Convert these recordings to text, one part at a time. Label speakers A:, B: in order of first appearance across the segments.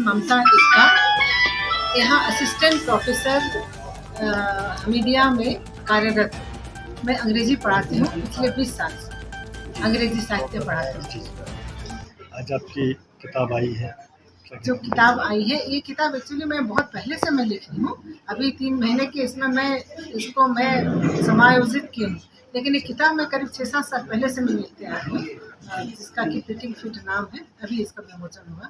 A: ममता एक्का, यहाँ assistant professor media में कार्यरत हूँ। मैं अंग्रेजी पढ़ाती हूँ पिछले 20 साल से, अंग्रेजी साहित्य पढ़ाती हूँ।
B: आज आपकी किताब आई है,
A: जो किताब आई है, ये किताब एक्चुअली मैं बहुत पहले से मैं लिख रही हूँ। अभी 3 महीने के इसमें मैं समायोजित की हूँ, लेकिन ये किताब मैं करीब 6-7 साल पहले से मैं लिखते आ रही हूँ, जिसका कि फिटिंग फिट नाम है। अभी इसका विमोचन हुआ।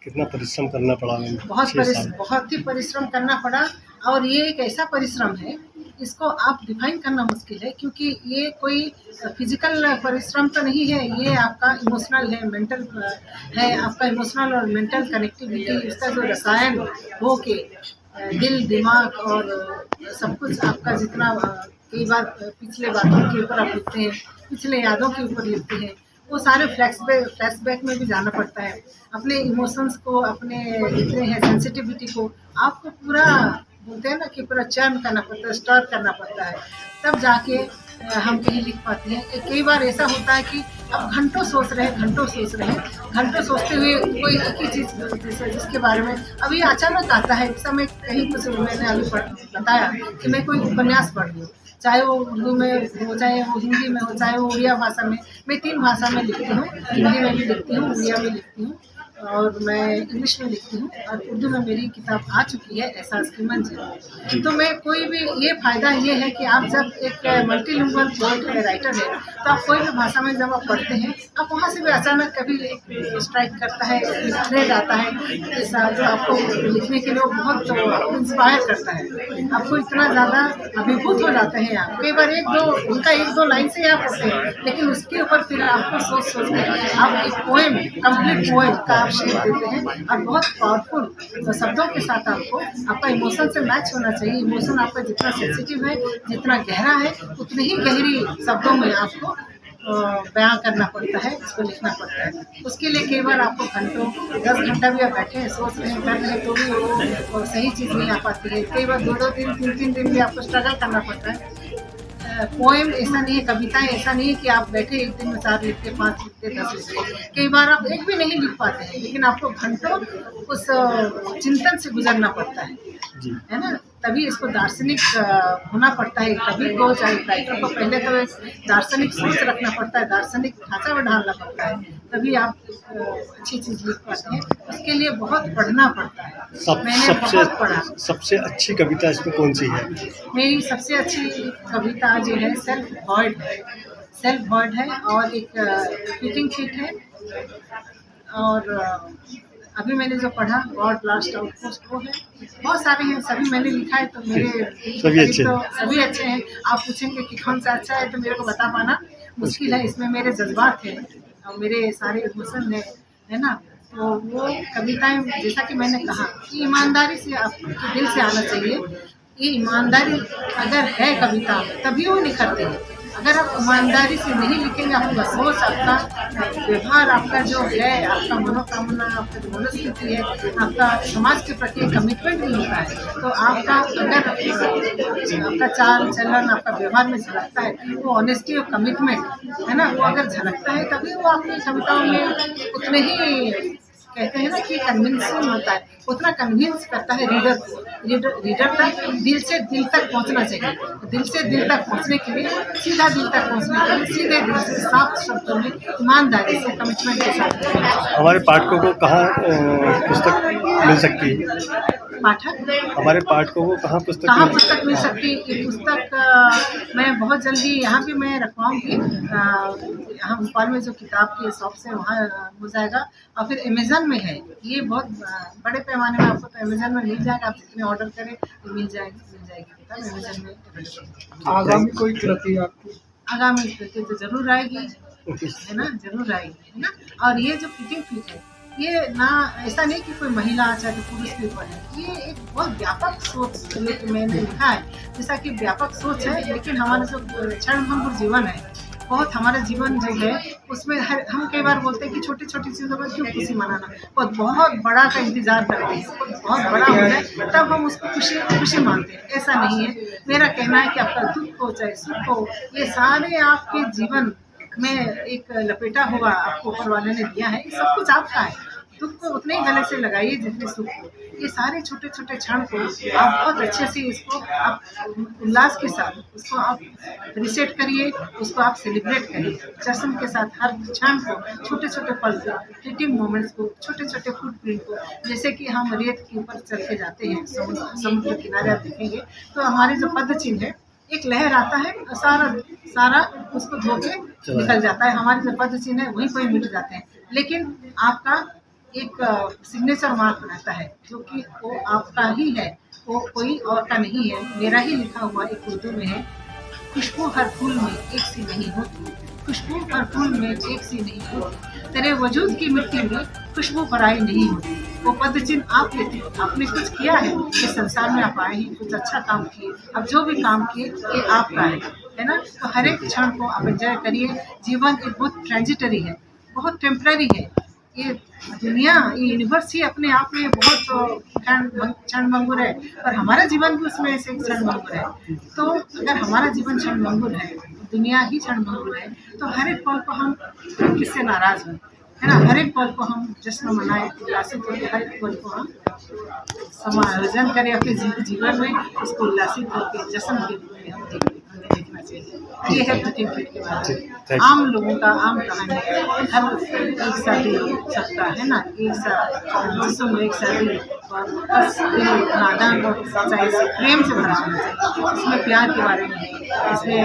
B: कितना परिश्रम करना पड़ा?
A: बहुत ही परिश्रम करना पड़ा, और ये एक ऐसा परिश्रम है, इसको आप डिफाइन करना मुश्किल है, क्योंकि ये कोई फिजिकल परिश्रम तो नहीं है, ये आपका इमोशनल है, मेंटल है। आपका इमोशनल और मेंटल कनेक्टिविटी, इसका जो रसायन हो के दिल, दिमाग और सब कुछ आपका जितना कई बार पिछले बातों के ऊपर आप लिखते हैं, पिछले यादों के ऊपर लिखते हैं, वो सारे फ्लैशबैक में भी जाना पड़ता है। अपने इमोशंस को, अपने जितने हैं सेंसिटिविटी को आपको पूरा बोलते हैं ना कि पूरा चर्न करना पड़ता है, स्टर करना पड़ता है, तब जाके हम कहीं लिख पाते हैं। कई बार ऐसा होता है कि अब घंटों सोचते हुए कोई एक ही चीज़ जिसके बारे में अभी अचानक आता है। जैसा मैं कहीं कुछ मैंने अभी बताया कि मैं कोई उपन्यास पढ़ रही हूँ, चाहे वो उर्दू में हो, चाहे वो हिंदी में हो, चाहे वो उड़िया भाषा में। मैं 3 भाषा में लिखती हूँ, हिंदी में भी लिखती हूँ, उड़िया में लिखती हूँ और मैं इंग्लिश में लिखती हूँ, और उर्दू में मेरी किताब आ चुकी है, एहसास की मंजिल। तो मैं कोई भी, ये फ़ायदा ये है कि आप जब एक मल्टीलिंगुअल पोएट राइटर है, तो आप कोई भी भाषा में जब आप पढ़ते हैं, आप वहाँ से भी अचानक कभी एक स्ट्राइक करता है, एक थ्रेड आता है ऐसा, जो आपको लिखने के लिए वो बहुत इंस्पायर करता है। आपको इतना ज़्यादा अभिभूत हो जाते हैं आप, कई बार उनका 1-2 लाइन से आप होते हैं, लेकिन उसके ऊपर फिर आपको सोच के आप एक पोएम, कंप्लीट पोएम का आप शेप देते हैं, और बहुत पावरफुल शब्दों के साथ आपका इमोशन से मैच होना चाहिए। इमोशन आपका जितना सेंसिटिव है, जितना गहरा है, उतनी ही गहरी शब्दों में आपको बयां करना पड़ता है, इसको लिखना पड़ता है। उसके लिए कई बार आपको घंटों, 10 घंटा भी आप बैठे हैं, सोच रहे हैं, कर रहे हैं, तो भी वो सही चीज़ नहीं आ पाती है। कई बार 2-2 दिन, 3-3 दिन भी आपको स्ट्रगल करना पड़ता है। पोएम ऐसा नहीं है, कविताएं ऐसा नहीं है कि आप बैठे एक दिन में 4 लिखते, 5 लिखते, 10 लिखते। कई बार आप एक भी नहीं लिख पाते हैं, लेकिन आपको घंटों उस चिंतन से गुजरना पड़ता है ना। तभी इसको दार्शनिक होना पड़ता है कवि को, चाहे राइटर को। पहले तो एक दार्शनिक सोच रखना पड़ता है, दार्शनिक ढांचा में ढालना पड़ता है, तभी आप अच्छी चीज़ लिख पाते हैं। उसके लिए बहुत पढ़ना पड़ता है। मैंने बहुत पढ़ा।
B: सबसे अच्छी कविता इसमें कौन सी है?
A: मेरी सबसे अच्छी कविता जो है सेल्फ वॉइड है, और एक फिटिंग फिट है, और अभी मैंने जो पढ़ा गॉड लास्ट आउटपोस्ट वो है। बहुत सारे हैं, सभी मैंने लिखा है, तो मेरे सभी अच्छे हैं। आप पूछेंगे कि कौन सा अच्छा है, तो मेरे को बता पाना मुश्किल है। इसमें मेरे जज्बात हैं और मेरे सारे इमोशन है ना। तो वो कविताएं, जैसा कि मैंने कहा कि ईमानदारी से आपके दिल से आना चाहिए। ये ईमानदारी अगर है कविता में, तभी वो निखरती है। अगर आप ईमानदारी से नहीं लिखेंगे, आपका सोच, आपका व्यवहार, आपका जो है, आपका मनोकामना, आपका जो मनोस्थिति है, आपका समाज के प्रति कमिटमेंट नहीं होता है, तो आपका अगर आपका चाल चलन, आपका व्यवहार में झलकता है, वो ऑनेस्टी और कमिटमेंट है ना, वो अगर झलकता है, तभी वो अपनी कविताओं में उतने ही, कहते हैं ना कि कन्विंसिंग होता है, उतना कन्विंस करता है रीडर तक, दिल से दिल तक पहुंचना चाहिए। दिल से दिल तक पहुंचने के लिए, सीधा दिल तक पहुंचने के लिए, सीधे दिल से, साफ शब्दों में, ईमानदारी से, कमिटमेंट के साथ।
B: हमारे पाठकों को कहाँ पुस्तक मिल सकती है? हमारे पाठकों को कहाँ पुस्तक
A: मिल सकती है? ये पुस्तक मैं बहुत जल्दी यहाँ भी मैं रखवाऊँगी। यहाँ भोपाल में जो किताब की शॉप है, वहाँ हो जाएगा, और फिर अमेज़न में है। ये बहुत बड़े पैमाने में आपको तो अमेज़न में मिल जाएगा। आप जितने ऑर्डर करें तो मिल जाएगी किताब अमेज़न में।
B: आगामी कोई कृति आपकी?
A: आगामी कृति तो जरूर आएगी, है ना, जरूर आएगी, है ना। और ये जो फिटिंग फिट है, ये ना ऐसा नहीं कि कोई महिला चाहे पुरुष के ऊपर है, ये एक बहुत व्यापक सोच मैंने लिखा है। जैसा कि व्यापक सोच है, लेकिन हमारा जो क्षणभंगुर जीवन है, बहुत हमारा जीवन जो है उसमें हम कई बार बोलते हैं कि छोटी छोटी चीज़ों में क्यों खुशी मनाना, बहुत बड़ा का इंतजार करते हैं, बहुत बड़ा हो जाए तब हम उसको खुशी मानते हैं। ऐसा नहीं है। मेरा कहना है कि आपका दुख हो चाहे सुख हो, ये सारे आपके जीवन में एक लपेटा हुआ आपको ऊपर वाले ने दिया है, ये सब कुछ आपका है। दुख को उतने ही गले से लगाइए जितने सुख को। ये सारे छोटे छोटे क्षण को आप बहुत अच्छे से इसको आप उल्लास के साथ उसको आप रिसेट करिए, उसको आप सेलिब्रेट करिए जश्न के साथ। हर क्षण को, छोटे छोटे पल को, फ्लीटिंग मोमेंट्स को, छोटे छोटे फुटप्रिंट को, जैसे कि हम रेत के ऊपर चल के जाते हैं समुद्र किनारे आप देखेंगे तो हमारे जो पद चिन्ह है, एक लहर आता है और सारा सारा उसको धो के निकल जाता है। हमारे जो पद चिन्ह है वहीं कोई मिट जाते हैं, लेकिन आपका एक सिग्नेचर मार्क रहता है जो कि वो आपका ही है, वो कोई और का नहीं है। मेरा ही लिखा हुआ एक उर्दू में है, खुशबू हर फूल में एक सी नहीं होती, खुशबू हर फूल में एक सी नहीं होती, तेरे वजूद की मिट्टी में खुशबू पराई नहीं होती। वो पद चिन्ह आप लेते हैं, आपने कुछ किया है इस संसार में, आप आए हैं, कुछ अच्छा काम किए, अब जो भी काम किए ये आपका है ना। तो हर एक क्षण को आप एंजॉय करिए। जीवन एक बहुत ट्रांजिटरी है, बहुत टेम्पररी है। ये दुनिया, ये यूनिवर्स ही अपने आप में बहुत क्षणभंगुर है, और हमारा जीवन भी उसमें से क्षणभंगुर है। तो अगर हमारा जीवन क्षणभंगुर है, दुनिया ही क्षणभंगुर है, तो हर एक पल को हम किससे नाराज हैं, है ना। हर एक पल को हम जश्न मनाएं, उल्लासित होकर हर एक पल को हम समायोजन करें अपने जीवन में, उसको उल्लासित होकर जश्न के रूप में हम देखना चाहिए। ये है फ्लीटिंग फीट के बारे में, आम लोगों का आम कहानी है। हर एक शादी सबका है ना, एक जिसमें एक शादी बस नादान और सच्चाई से, प्रेम से भरा होना चाहिए। इसमें प्यार के बारे में है, इसमें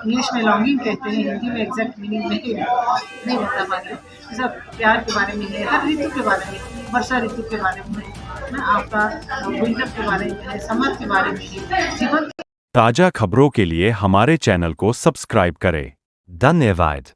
A: इंग्लिश में लॉन्गिंग कहते हैं, हिंदी में एग्जैक्ट मीनिंग नहीं रहता मालूम। सब प्यार के बारे में है, हर ऋतु के बारे में, वर्षा ऋतु के बारे में है ना, आपका विंटर के बारे में है, समर के बारे में है। जीवन
C: ताज़ा खबरों के लिए हमारे चैनल को सब्सक्राइब करें। धन्यवाद।